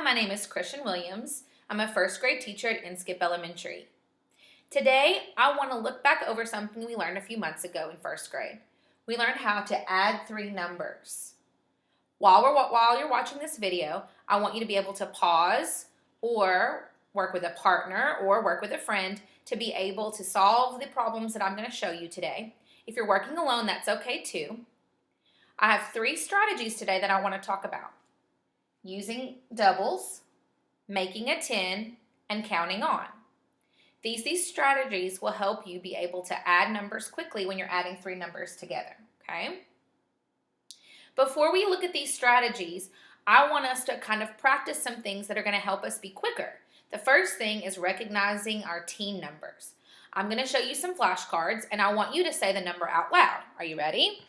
my name is Christian Williams. I'm a first grade teacher at Inskip Elementary. Today, I want to look back over something we learned a few months ago in first grade. We learned how to add three numbers. While you're watching this video, I want you to be able to pause or work with a partner or work with a friend to be able to solve the problems that I'm going to show you today. If you're working alone, that's okay too. I have three strategies today that I want to talk about. Using doubles, making a 10, and counting on. These strategies will help you be able to add numbers quickly when you're adding three numbers together, okay? Before we look at these strategies, I want us to kind of practice some things that are going to help us be quicker. The first thing is recognizing our teen numbers. I'm going to show you some flashcards, and I want you to say the number out loud. Are you ready?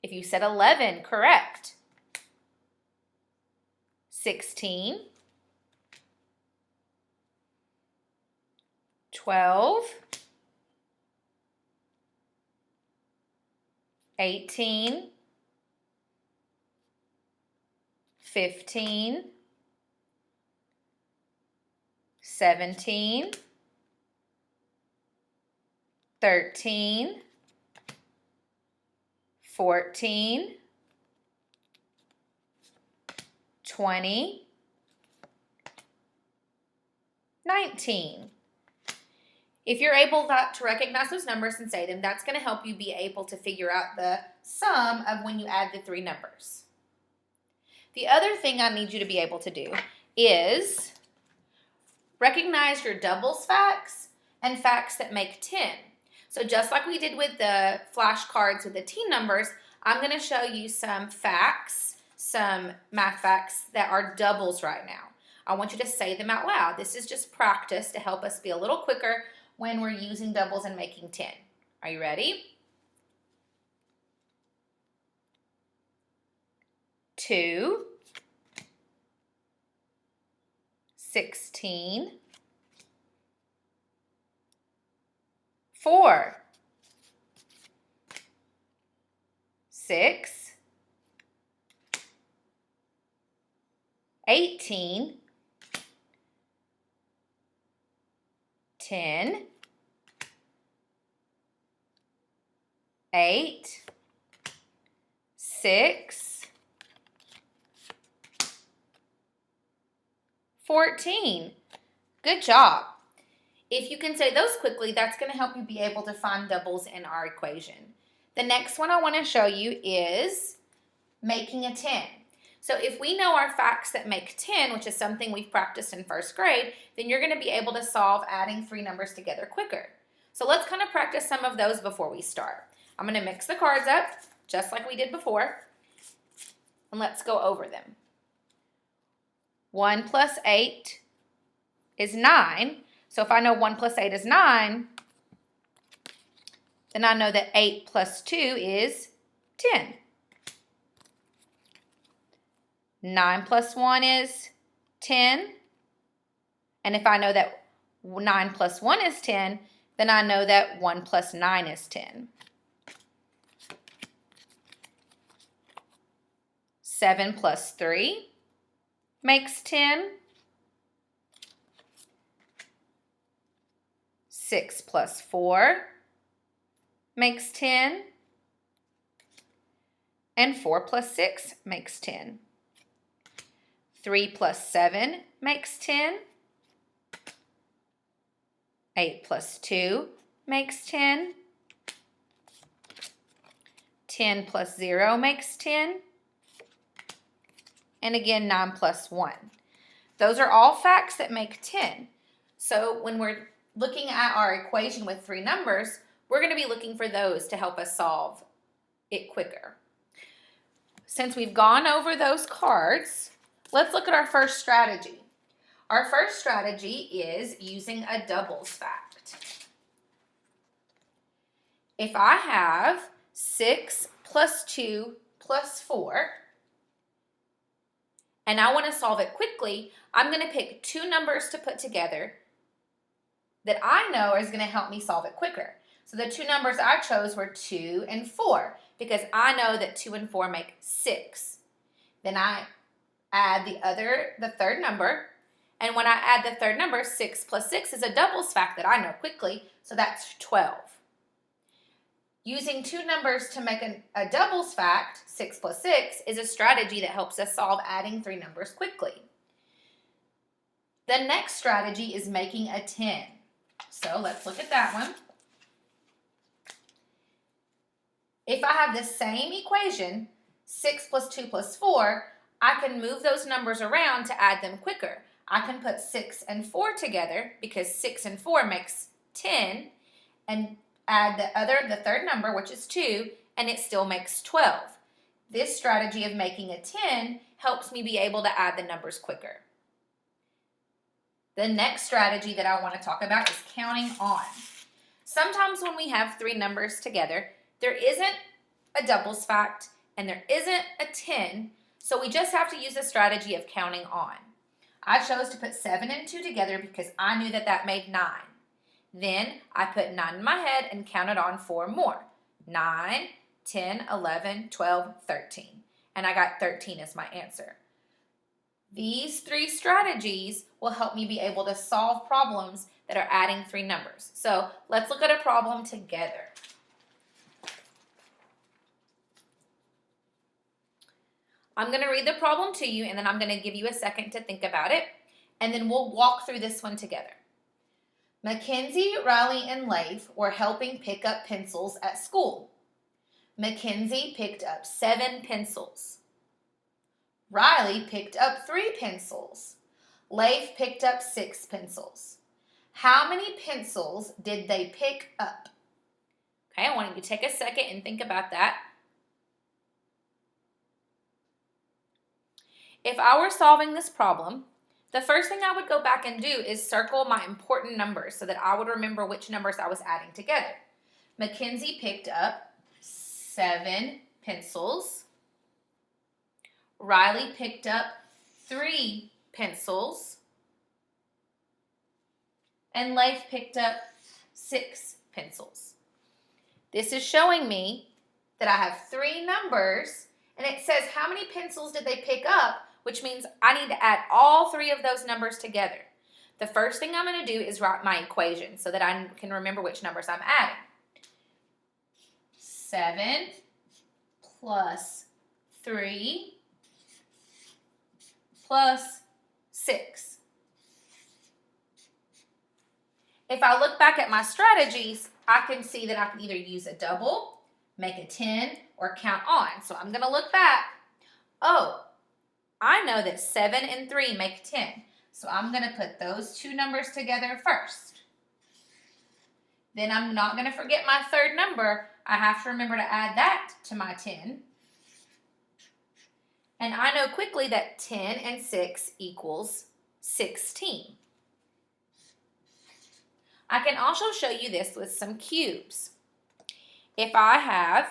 If you said 11, correct. 16, 12, 18, 15, 17, 13, 14, 20, 19. If you're able to recognize those numbers and say them, that's going to help you be able to figure out the sum of when you add the three numbers. The other thing I need you to be able to do is recognize your doubles facts and facts that make 10. So just like we did with the flashcards with the teen numbers, I'm going to show you some facts, some math facts that are doubles right now. I want you to say them out loud. This is just practice to help us be a little quicker when we're using doubles and making 10. Are you ready? 2, 16, 4, 6, 18, 10, 8, 6, 14. Good job. If you can say those quickly, that's going to help you be able to find doubles in our equation. The next one I want to show you is making a 10. So if we know our facts that make 10, which is something we've practiced in first grade, then you're going to be able to solve adding three numbers together quicker. So let's kind of practice some of those before we start. I'm going to mix the cards up, just like we did before, and let's go over them. 1 plus 8 is 9. So if I know 1 plus 8 is 9, then I know that 8 plus 2 is 10. 9 plus 1 is 10. And if I know that 9 plus 1 is 10, then I know that 1 plus 9 is 10. 7 plus 3 makes 10. 6 plus 4 makes 10. And 4 plus 6 makes 10. 3 plus 7 makes 10. 8 plus 2 makes 10. 10 plus 0 makes 10. And again, 9 plus 1. Those are all facts that make 10. So when we're looking at our equation with three numbers, we're going to be looking for those to help us solve it quicker. Since we've gone over those cards, let's look at our first strategy. Our first strategy is using a doubles fact. If I have 6 plus 2 plus 4, and I want to solve it quickly, I'm going to pick two numbers to put together that I know is going to help me solve it quicker. So the two numbers I chose were 2 and 4 because I know that 2 and 4 make 6. Then I add the third number, and when I add the third number, 6 plus 6 is a doubles fact that I know quickly, so that's 12. Using two numbers to make a doubles fact, 6 plus 6, is a strategy that helps us solve adding three numbers quickly. The next strategy is making a 10. So let's look at that one. If I have the same equation, 6 plus 2 plus 4, I can move those numbers around to add them quicker. I can put 6 and 4 together because 6 and 4 makes 10, and add the third number, which is 2, and it still makes 12. This strategy of making a 10 helps me be able to add the numbers quicker. The next strategy that I want to talk about is counting on. Sometimes when we have three numbers together, there isn't a doubles fact and there isn't a 10, so we just have to use the strategy of counting on. I chose to put 7 and 2 together because I knew that that made 9. Then I put 9 in my head and counted on 4 more. 9, 10, 11, 12, 13. And I got 13 as my answer. These three strategies will help me be able to solve problems that are adding three numbers. So let's look at a problem together. I'm going to read the problem to you, and then I'm going to give you a second to think about it, and then we'll walk through this one together. Mackenzie, Riley, and Leif were helping pick up pencils at school. Mackenzie picked up 7 pencils. Riley picked up 3 pencils. Leif picked up 6 pencils. How many pencils did they pick up? Okay, I want you to take a second and think about that. If I were solving this problem, the first thing I would go back and do is circle my important numbers so that I would remember which numbers I was adding together. Mackenzie picked up 7 pencils. Riley picked up 3 pencils. And Leif picked up 6 pencils. This is showing me that I have 3 numbers, and it says how many pencils did they pick up, which means I need to add all 3 of those numbers together. The first thing I'm going to do is write my equation so that I can remember which numbers I'm adding. 7 plus 3 plus 6. If I look back at my strategies, I can see that I can either use a double, make a 10, or count on. So I'm going to look back. Oh, I know that 7 and 3 make 10. So I'm going to put those two numbers together first. Then I'm not going to forget my third number. I have to remember to add that to my 10. And I know quickly that 10 and 6 equals 16. I can also show you this with some cubes. If I have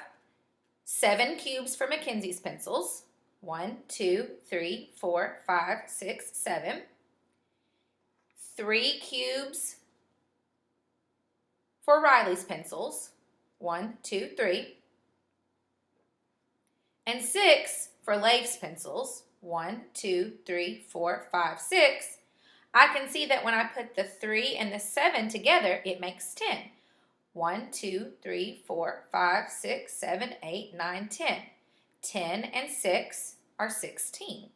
7 cubes for Mackenzie's pencils, 1, 2, 3, 4, 5, 6, 7. 3 cubes for Riley's pencils, 1, 2, 3. And 6 for Leif's pencils, 1, 2, 3, 4, 5, 6. I can see that when I put the 3 and the 7 together, it makes 10. 1, 2, 3, 4, 5, 6, 7, 8, 9, 10. 10 and 6 are 16.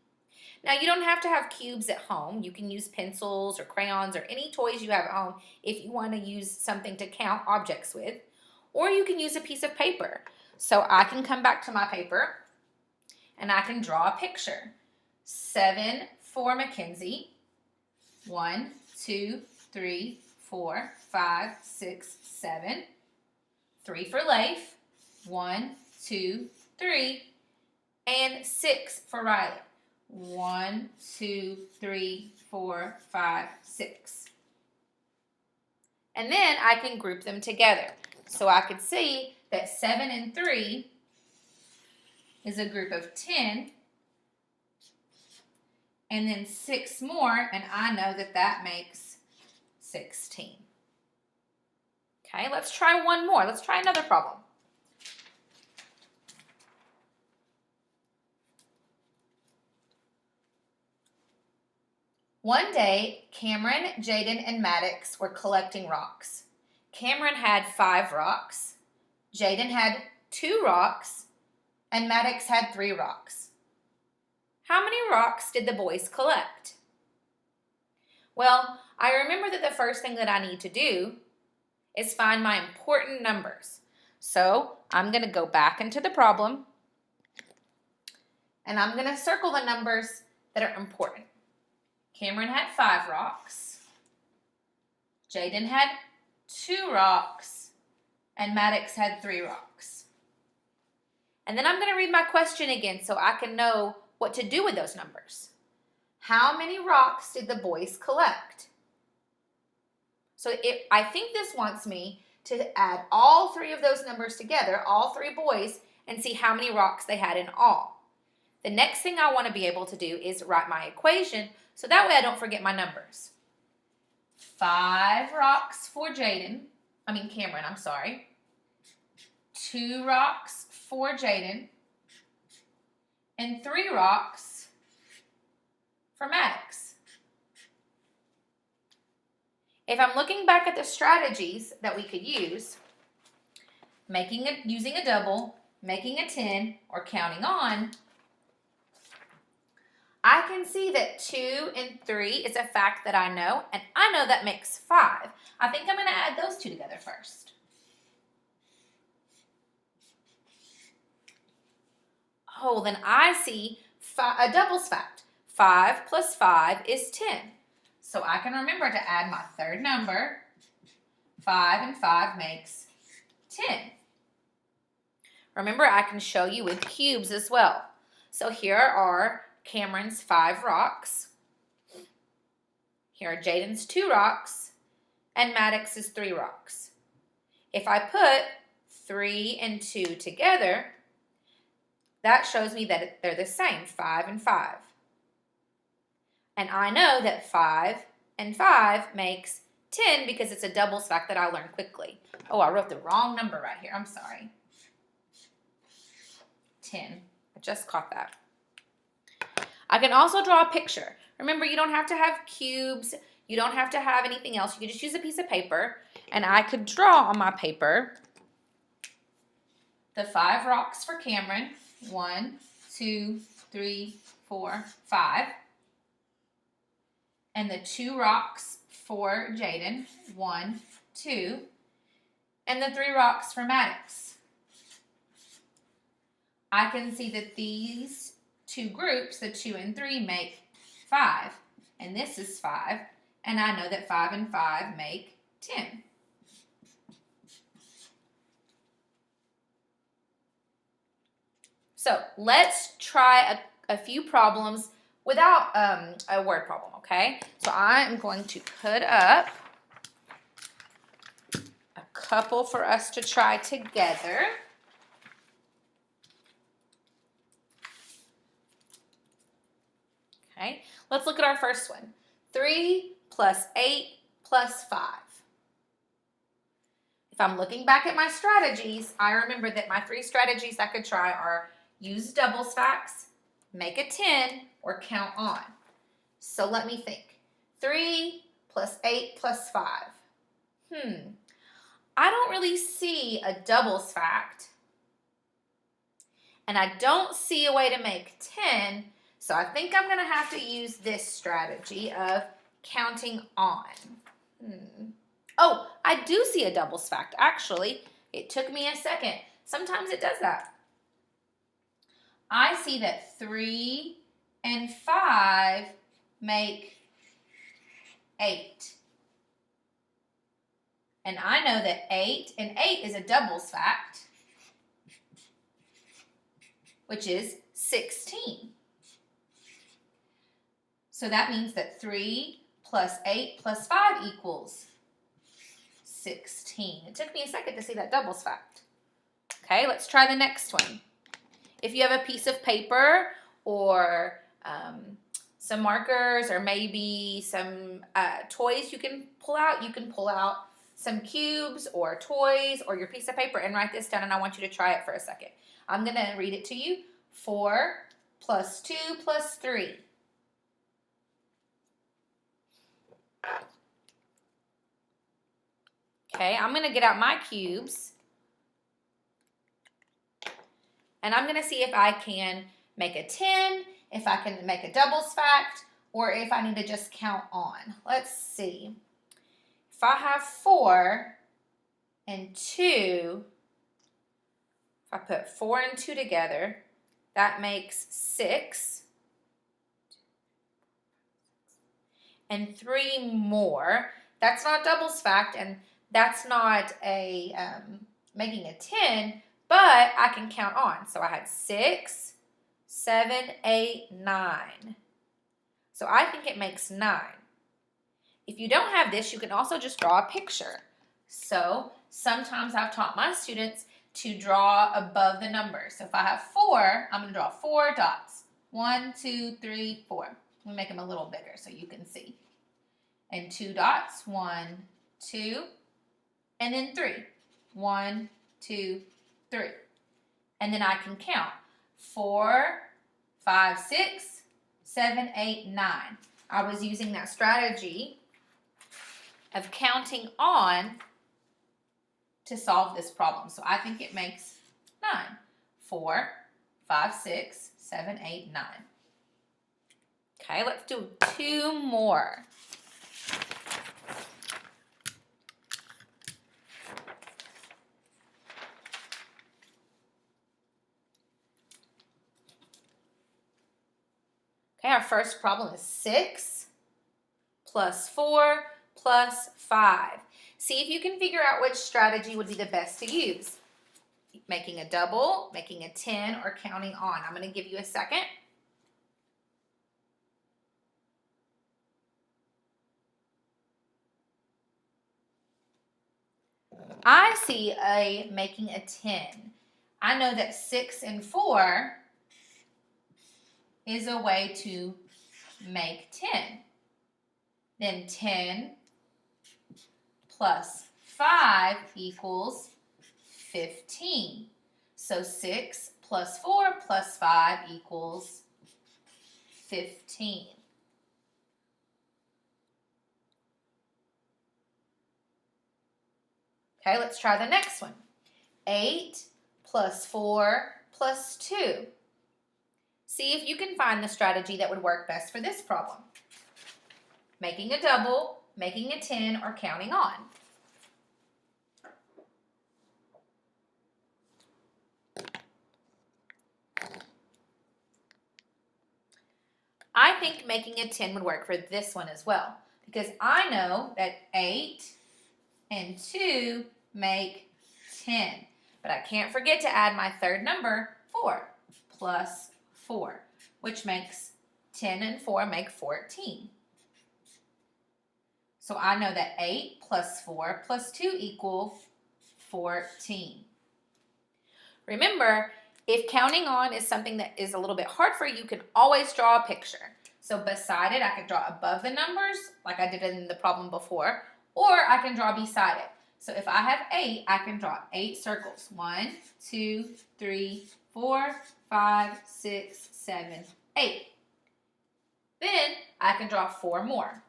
Now, you don't have to have cubes at home. You can use pencils or crayons or any toys you have at home if you want to use something to count objects with. Or you can use a piece of paper. So I can come back to my paper and I can draw a picture. 7 for Mackenzie. 1, 2, 3, 4, 5, 6, 7. 3 for Leif. 1, 2, 3. And 6 for Riley. 1, 2, 3, 4, 5, 6. And then I can group them together. So I could see that 7 and 3 is a group of 10. And then 6 more, and I know that that makes 16. Okay, let's try one more. Let's try another problem. One day, Cameron, Jaden, and Maddox were collecting rocks. Cameron had 5 rocks, Jaden had 2 rocks, and Maddox had 3 rocks. How many rocks did the boys collect? Well, I remember that the first thing that I need to do is find my important numbers. So I'm going to go back into the problem, and I'm going to circle the numbers that are important. Cameron had 5 rocks, Jaden had 2 rocks, and Maddox had 3 rocks. And then I'm going to read my question again so I can know what to do with those numbers. How many rocks did the boys collect? So I think this wants me to add all 3 of those numbers together, all 3 boys, and see how many rocks they had in all. The next thing I want to be able to do is write my equation so that way I don't forget my numbers. 5 rocks for Cameron, 2 rocks for Jaden, and 3 rocks for Maddox. If I'm looking back at the strategies that we could use, using a double, making a 10, or counting on, I can see that 2 and 3 is a fact that I know, and I know that makes 5. I think I'm going to add those 2 together first. Oh, then I see a doubles fact. 5 plus 5 is 10. So I can remember to add my third number. 5 and 5 makes 10. Remember, I can show you with cubes as well. So here are Cameron's 5 rocks. Here are Jaden's 2 rocks. And Maddox's 3 rocks. If I put 3 and 2 together, that shows me that they're the same, 5 and 5. And I know that 5 and 5 makes 10 because it's a doubles fact that I learned quickly. Oh, I wrote the wrong number right here. I'm sorry. 10. I just caught that. I can also draw a picture. Remember, you don't have to have cubes. You don't have to have anything else. You can just use a piece of paper. And I could draw on my paper the 5 rocks for Cameron. 1, 2, 3, 4, 5. And the 2 rocks for Jaden. 1, 2. And the 3 rocks for Maddox. I can see that these 2 groups, the 2 and 3, make 5. And this is 5. And I know that 5 and 5 make 10. So let's try a few problems without a word problem, okay? So I am going to put up a couple for us to try together. Okay, let's look at our first one. 3 plus 8 plus 5. If I'm looking back at my strategies, I remember that my 3 strategies I could try are use doubles facts, make a 10, or count on. So let me think. 3 plus 8 plus 5. I don't really see a doubles fact, and I don't see a way to make 10, so I think I'm going to have to use this strategy of counting on. Oh, I do see a doubles fact, actually. It took me a second. Sometimes it does that. I see that 3 and 5 make 8. And I know that 8 and 8 is a doubles fact, which is 16. So that means that 3 plus 8 plus 5 equals 16. It took me a second to see that doubles fact. Okay, let's try the next one. If you have a piece of paper or some markers or maybe some toys you can pull out some cubes or toys or your piece of paper and write this down, and I want you to try it for a second. I'm going to read it to you. 4 plus 2 plus 3. Okay, I'm going to get out my cubes. And I'm going to see if I can make a 10, if I can make a doubles fact, or if I need to just count on. Let's see. If I have 4 and 2, if I put 4 and 2 together, that makes 6. And 3 more. That's not doubles fact, and that's not a making a 10, but I can count on. So I had 6, 7, 8, 9. So I think it makes 9. If you don't have this, you can also just draw a picture. So sometimes I've taught my students to draw above the numbers. So if I have 4, I'm going to draw 4 dots. 1, 2, 3, 4. Let me make them a little bigger so you can see. And 2 dots. 1, 2, and then 3. 1, 2, 3. And then I can count. 4, 5, 6, 7, 8, 9. I was using that strategy of counting on to solve this problem. So I think it makes 9. 4, 5, 6, 7, 8, 9. Okay, let's do 2 more. Okay, our first problem is 6 plus 4 plus 5. See if you can figure out which strategy would be the best to use. Making a double, making a 10, or counting on. I'm going to give you a second. I see making a 10. I know that 6 and 4 is a way to make 10. Then 10 plus 5 equals 15. So 6 plus 4 plus 5 equals 15. Okay, let's try the next one. 8 plus 4 plus 2. See if you can find the strategy that would work best for this problem. Making a double, making a 10, or counting on. I think making a 10 would work for this one as well, because I know that 8 and 2 make 10. But I can't forget to add my third number, 4, plus 4, which makes 10 and 4 make 14. So I know that 8 plus 4 plus 2 equal 14. Remember, if counting on is something that is a little bit hard for you, you can always draw a picture. So beside it, I could draw above the numbers, like I did in the problem before, or I can draw beside it. So if I have 8, I can draw 8 circles. 1, 2, 3, 4, 5, 6, 7, 8. Then I can draw 4 more.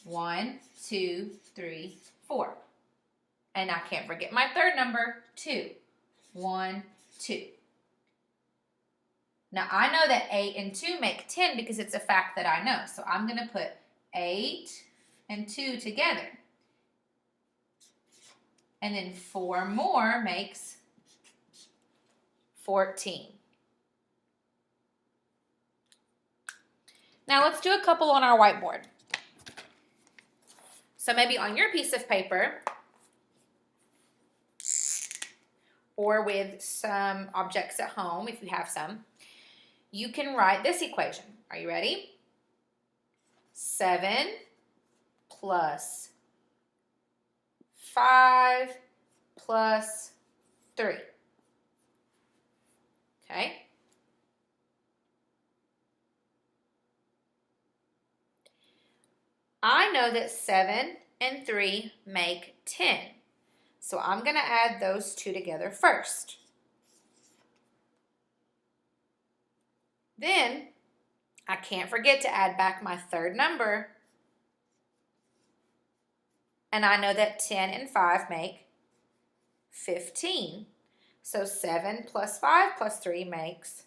1, 2, 3, 4. And I can't forget my third number, 2. 1, 2. Now I know that 8 and 2 make 10 because it's a fact that I know. So I'm going to put 8 and 2 together. And then 4 more makes 14. Now let's do a couple on our whiteboard. So maybe on your piece of paper, or with some objects at home, if you have some, you can write this equation. Are you ready? 7 plus 5 plus 3. Okay? I know that 7 and 3 make 10. So I'm going to add those two together first. Then I can't forget to add back my third number. And I know that 10 and 5 make 15. So 7 plus 5 plus 3 makes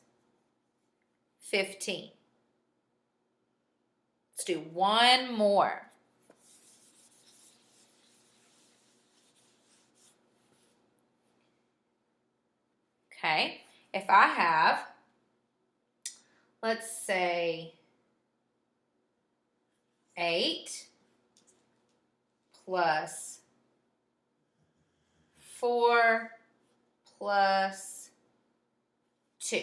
15. Let's do one more. Okay, if I have, let's say, 8 plus 4 plus 2.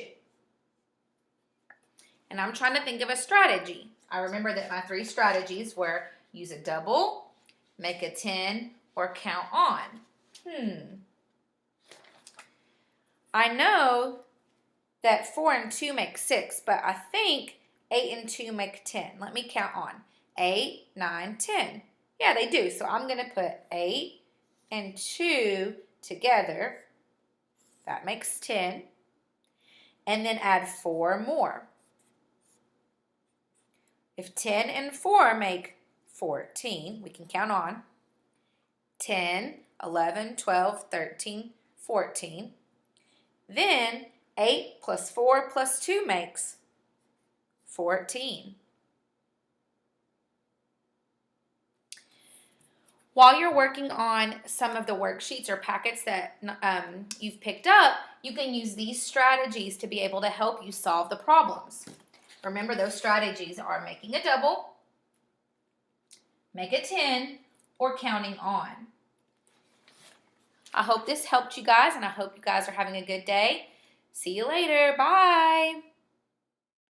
And I'm trying to think of a strategy. I remember that my 3 strategies were use a double, make a 10, or count on. I know that 4 and 2 make 6, but I think 8 and 2 make 10. Let me count on. 8, 9, 10. Yeah, they do. So I'm going to put 8 and 2 together. That makes 10. And then add 4 more. If 10 and 4 make 14, we can count on. 10, 11, 12, 13, 14. Then 8 plus 4 plus 2 makes 14. While you're working on some of the worksheets or packets that you've picked up, you can use these strategies to be able to help you solve the problems. Remember, those strategies are making a double, make a 10, or counting on. I hope this helped you guys, and I hope you guys are having a good day. See you later. Bye.